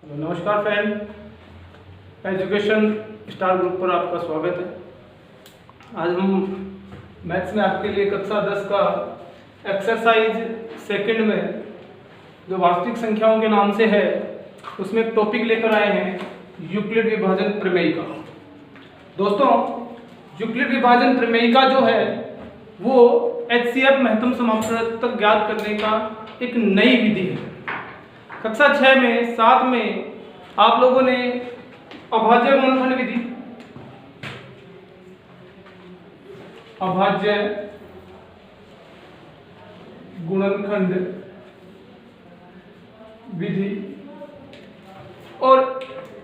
नमस्कार friend, education star group पर आपका स्वागत है। आज हम मैथ्स में आपके लिए कक्षा 10 का एक्सरसाइज सेकंड में जो वास्तविक संख्याओं के नाम से है उसमें एक टॉपिक लेकर आए हैं यूक्लिड विभाजन प्रमेयिका। दोस्तों, यूक्लिड विभाजन प्रमेयिका जो है वो HCF महत्तम समापन तक ज्ञात करने का एक नई विधि है। कक्षा 6 में 7 में आप लोगों ने अभाज्य गुणनखंड विधि, अभाज्य गुणनखंड विधि और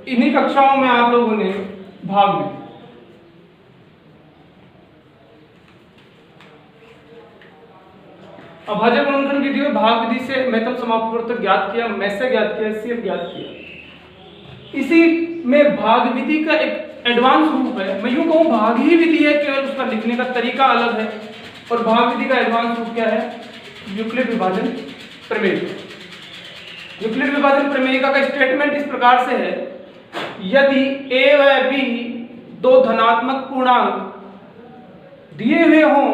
इन्हीं कक्षाओं में आप लोगों ने भाग लिया। अभाज्य गुणनखंड विधि में भाग विधि से महत्तम समापन तक ज्ञात किया, मैथ से ज्ञात किया, HCF ज्ञात किया। इसी में भाग विधि का एक एडवांस रूप है। मैं यूं कहूं भाग ही विधि है, केवल उसका लिखने का तरीका अलग है। और भाग विधि का एडवांस रूप क्या है? यूक्लिड विभाजन प्रमेयिका। यूक्लिड विभाजन प्रमेयिका का स्टेटमेंट इस प्रकार से है, यदि a व b दो धनात्मक पूर्णांक दिए हुए हों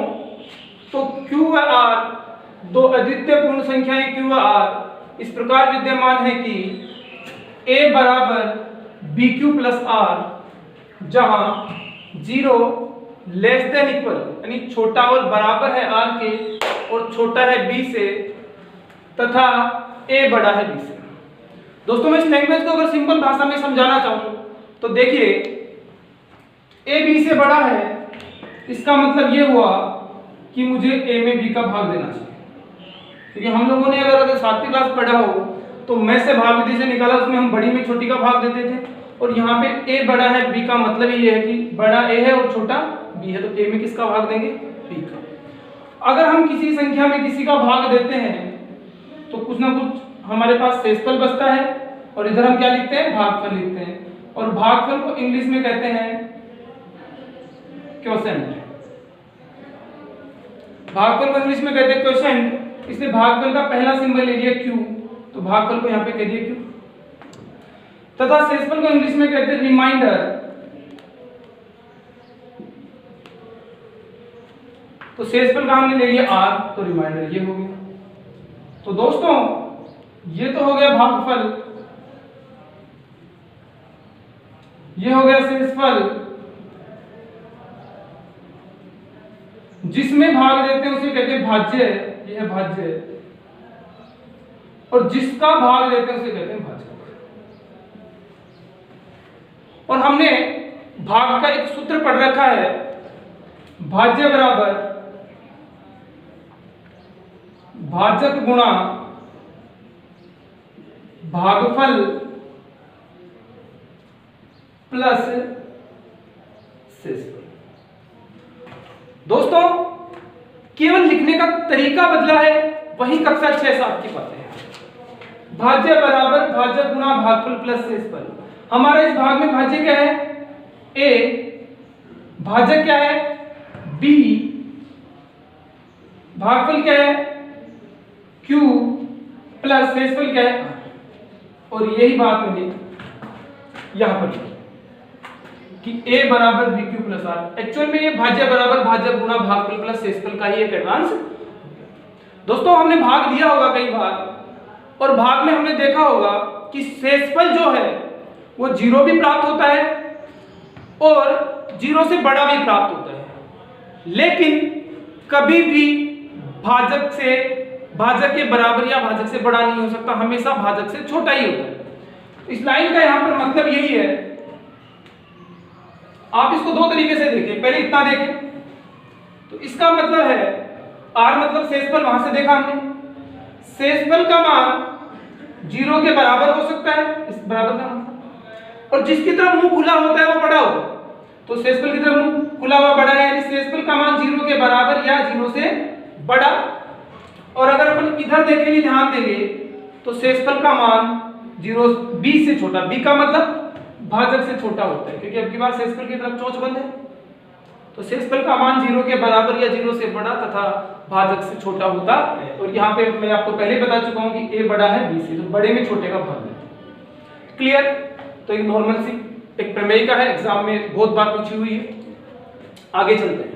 तो q व r दो अद्वितीय पूर्ण संख्याएं q व r इस प्रकार विद्यमान है कि a बराबर bq प्लस r, जहां 0 लेस देन इक्वल यानी छोटा और बराबर है r के और छोटा है b से, तथा a बड़ा है b से। दोस्तों, मैं इस लैंग्वेज को अगर सिंपल भाषा में समझाना चाहूं तो देखिए, a b से बड़ा है, इसका मतलब ये हुआ कि मुझे a में b का भाग देना चाहिए। क्योंकि हम लोगों ने अगर 7वीं क्लास पढ़ा हो तो मैं से भाग विधि से निकाला, उसमें हम बड़ी में छोटी का भाग देते थे। और यहाँ पे a बड़ा है b का मतलब ये है कि बड़ा a है और छोटा b है, तो a में किसका भाग देंगे? b का। अगर हम किसी संख्या में किसी का भाग देते हैं तो कुछ ना कुछ हमारे पास शेषफल बचता है और इधर हम क्या लिखते हैं? भागफल लिखते हैं। और भागफल को इंग्लिश में कहते हैं क्वोशेंट। भागफल को इंग्लिश में कहते हैं क्वोशेंट। इसलिए भागफल का पहला सिंबल ले लिया q, तो भागफल को यहां पे कह दिया q। तथा शेषफल को इंग्लिश में कहते हैं रिमाइंडर। तो शेषफल का हमने ले लिया r, तो रिमाइंडर ये हो गया। तो दोस्तों, ये तो हो गया भागफल, ये हो गया शेषफल। जिसमें भाग देते हैं उसे कहते हैं भाज्य, ये है भाज्य। और जिसका भाग देते हैं उसे कहते हैं भाजक। और हमने भाग का एक सूत्र पढ़ रखा है, भाज्य बराबर भाजक गुणा भागफल प्लस शेषफल। दोस्तों, केवल लिखने का तरीका बदला है, वही कक्षा 6-7 की बातें हैं। भाज्य बराबर भाजक गुणा भागफल प्लस शेषफल। हमारा इस भाग में भाज्य क्या है? a, भाजक क्या है? b, भागफल क्या है? q प्लस शेषफल क्या है? और यही बात मैंने यहां पर लिखी कि a बराबर bq प्लस r। एक्चुअल में ये भाज्य बराबर भाजक गुणा भागफल प्लस शेषफल का ही एक एडवांस। दोस्तों, हमने भाग दिया होगा कई बार और भाग में हमने देखा होगा कि शेषफल जो है वो 0 भी प्राप्त होता है और 0 से बड़ा भी प्राप्त होता है, लेकिन कभी भी भाजक के बराबर या भाजक से बड़ा नहीं हो सकता, हमेशा भाजक से छोटा ही होता है। इस लाइन का यहां पर मतलब यही है। आप इसको दो तरीके से देखें, पहले इतना देखें तो इसका मतलब है r मतलब शेषफल, वहां से देखा हमने, शेषफल का मान 0 के बराबर हो सकता है, इस बराबर का मतलब, और जिसकी तरफ मुंह खुला होता है वो बड़ा होता है। तो शेषफल की तरफ मुंह खुला हुआ बड़ा है, यानी शेषफल का मान 0 के बराबर या 0 से बड़ा। और अगर अपन इधर देखेंगे, ध्यान देंगे, तो शेषफल का मान 0 b से छोटा, b का मतलब भाजक से छोटा होता है, क्योंकि अब की बार शेषफल की तरफ चोंच बंद है। तो शेषफल का मान 0 के बराबर या 0 से बड़ा तथा भाजक से छोटा होता है। और यहाँ पे मैं आपको पहले बता चुका हूँ कि a बड़ा है b से, तो बड़े में छोटे का भाग लेते हैं। क्लियर? तो एक नॉर्मल सी एक प्रमेय का है, एग्जाम में बहुत बार पूछी हुई है। आगे चलते हैं।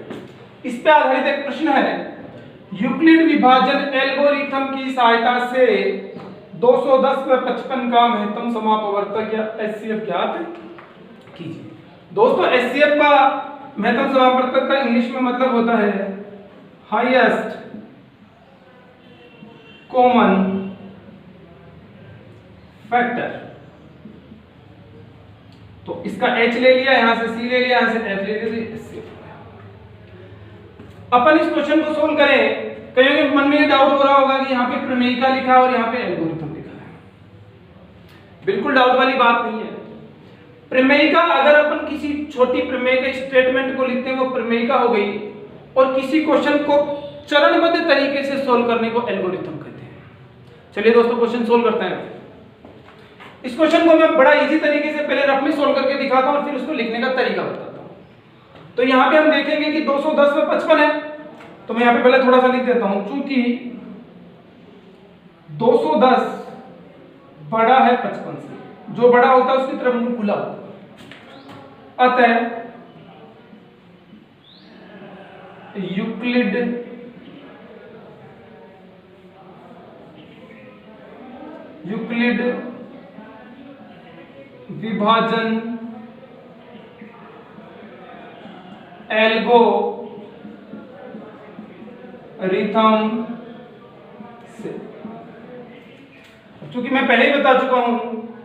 इस पे आधारित एक प्रश्न है, यूक्लिड विभाजन एल्गोरिथम की सहायता से 210 व 55 का महत्तम समापवर्तक या एचसीएफ ज्ञात कीजिए। दोस्तों एचसीएफ का महत्तम समापवर्तक का इंग्लिश में मतलब होता है हाईएस्ट कॉमन फैक्टर। तो इसका H ले लिया, यहां से C ले लिया, यहां से F ले लिया, अपन इस क्वेश्चन को सोल्व करें। कईयों के मन में ये डाउट हो रहा होगा कि यहाँ पे प्रमेयिका लिखा है और यहाँ पे एल्गोरिथम लिखा है। बिल्कुल डाउट वाली बात नहीं है। प्रमेयिका अगर अपन किसी छोटी प्रमेय के स्टेटमेंट को लिखते हैं वो प्रमेयिका हो गई, और किसी क्वेश्चन को चरणबद्ध तरीके से सोल्व करने को एल्गोरिथम कहते हैं। चलिए दोस्तों क्वेश्चन सोल्व करते हैं। इस क्वेश्चन को मैं बड़ा इजी तरीके से पहले रफ में सोल्व करके दिखाता हूं और फिर उसको लिखने का तरीका बताता हूं। तो यहां पे हम देखेंगे कि 210 में 55 है, तो मैं यहां पे पहले थोड़ा सा लिख देता हूं। चूंकि 210 बड़ा है 55 से, जो बड़ा होता है उसकी तरफ मुंह खुला होता है, अतः यूक्लिड विभाजन एल्गोरिथम से, चूंकि मैं पहले ही बता चुका हूं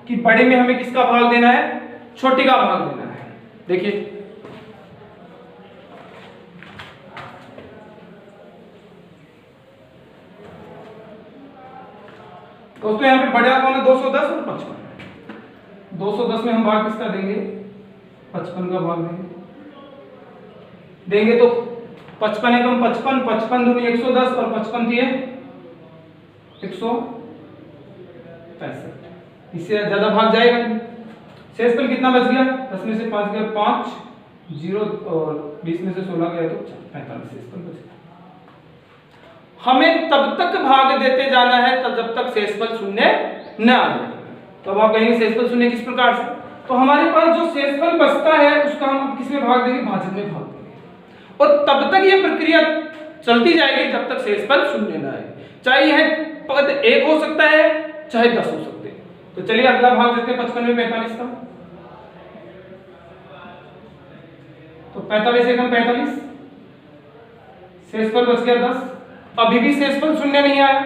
कि बड़े में हमें किसका भाग देना है, छोटे का भाग देना है। देखिए दोस्तों यहाँ पे बड़ा कौन है, 210 और 55। 210 में हम भाग किसका देंगे, 55 का भाग देंगे तो 55 एकम 55, 55 दूनी 110 और 55 दिए 165। इससे ज्यादा भाग जाएगा नहीं। शेषफल कितना बच गया, 10 में से 5 गया 5, 0 और 20 में से 16 गया तो 45 शेषफल बच गया। हमें तब तक भाग देते जाना है तब जब तक शेषफल शून्य न आ जाए। तो अब आप कहेंगे शेषफल शून्य किस प्रकार से, तो हमारे पास जो शेषफल बचता है उसका हम किस में भाग देंगे, भाजक में भाग देंगे। और तब तक ये प्रक्रिया चलती जाएगी जब तक शेषफल शून्य न आए। चाहे यह पद 1 हो सकता है, चाहे 10 हो सकते हैं। तो चलिए अगला भाग देते हैं 55 में 45 का। तो 45 एकम 45, शेषफल बच गया 10। अभी भी शेषफल शून्य नहीं आया,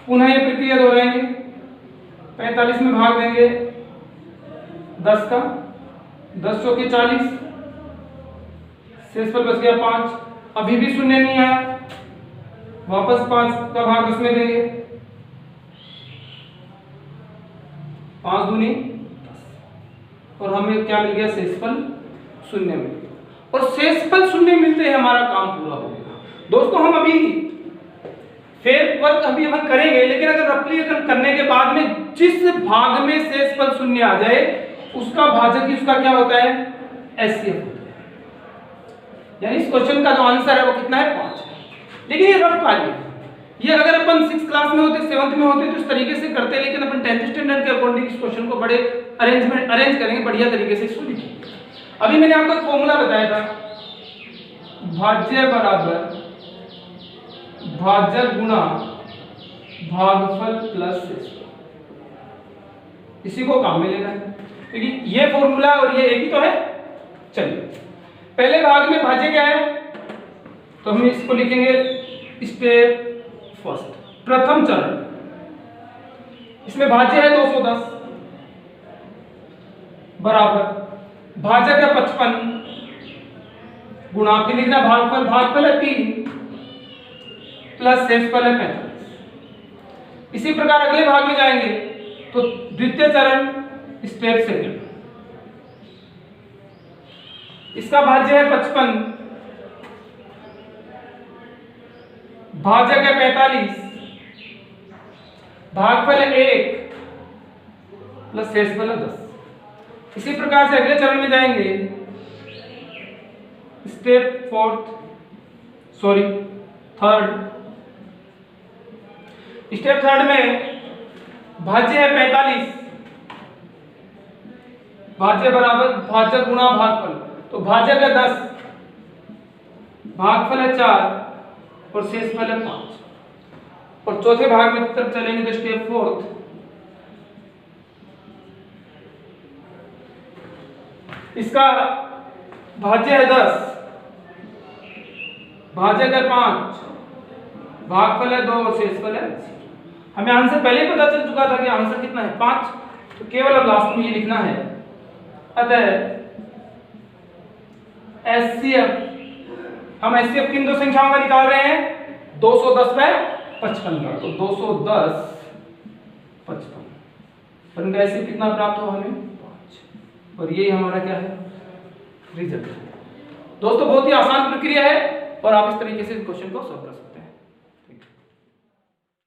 पुनः ये प्रक्रिया दोहराएंगे। 45 में भाग देंगे 10 का, 10 चौके 40, शेषफल बच गया 5। अभी भी शून्य नहीं आया, वापस 5 का भाग उसमें देंगे, 5 दूनी 10 और हमें क्या मिल गया, शेषफल शून्य मिल गया। और शेषफल शून्य मिलते ही हमारा काम पूरा हो गया। दोस्तों हम अभी फेर वर्क अभी हम करेंगे, लेकिन अगर रफली करने के बाद में जिस भाग में शेषफल शून्य आ जाए उसका भाजक उसका क्या होता है, एचसीएफ होता है। यानी इस क्वेश्चन का जो आंसर है वो कितना है, 5 है। लेकिन ये रफ कार्य है, ये अगर अपन 6th क्लास में होते, 7th में होते तो इस तरीके से करते, लेकिन अपन 10th स्टैंडर्ड के अकॉर्डिंग इस क्वेश्चन को बड़े अरेंज करेंगे, बढ़िया तरीके से इसको लिखेंगे। अभी मैंने आपको फॉर्मूला बताया था, भाज्य बराबर भाजक गुणा भागफल प्लस शेषफल। इसी को काम में लेना है क्योंकि ये फॉर्मूला और ये एक ही तो है। चलिए पहले भाग में भाज्य क्या है, तो हम इसको लिखेंगे स्टेप फर्स्ट, प्रथम चरण। इसमें भाज्य है 210 बराबर भाजक है 55 गुणा, फिर लिखना भागफल, भागफल है 3 प्लस शेषफल है 45। इसी प्रकार अगले भाग में जाएंगे तो द्वितीय चरण स्टेप सेकंड, इसका भाज्य है 55, भाजक है 45, भागफल है 1 प्लस शेषफल है 10। इसी प्रकार से अगले चरण में जाएंगे, स्टेप थर्ड। स्टेप थर्ड में भाज्य है 45, भाज्य बराबर भाजक गुणा भागफल, तो भाजक है 10, भागफल है 4 और शेषफल है 5। और चौथे भाग में तक चलेंगे तो स्टेप फोर्थ, इसका भाज्य है 10, भाजक है 5, भागफल है 2 और शेषफल है। हमें आंसर पहले ही पता चल चुका था कि आंसर कितना है 5, तो केवल अब लास्ट में ये लिखना है। अतः HCF, हम HCF किन दो संख्याओं का निकाल रहे हैं, 210 बाय 55 का, तो 210 55 पर HCF कितना प्राप्त हो हमें 5, और यही हमारा क्या है रिजल्ट। दोस्तों बहुत ही आसान प्रक्रिया है और आप इस तरीके से इस क्वेश्चन को सॉल्व कर सकते हैं।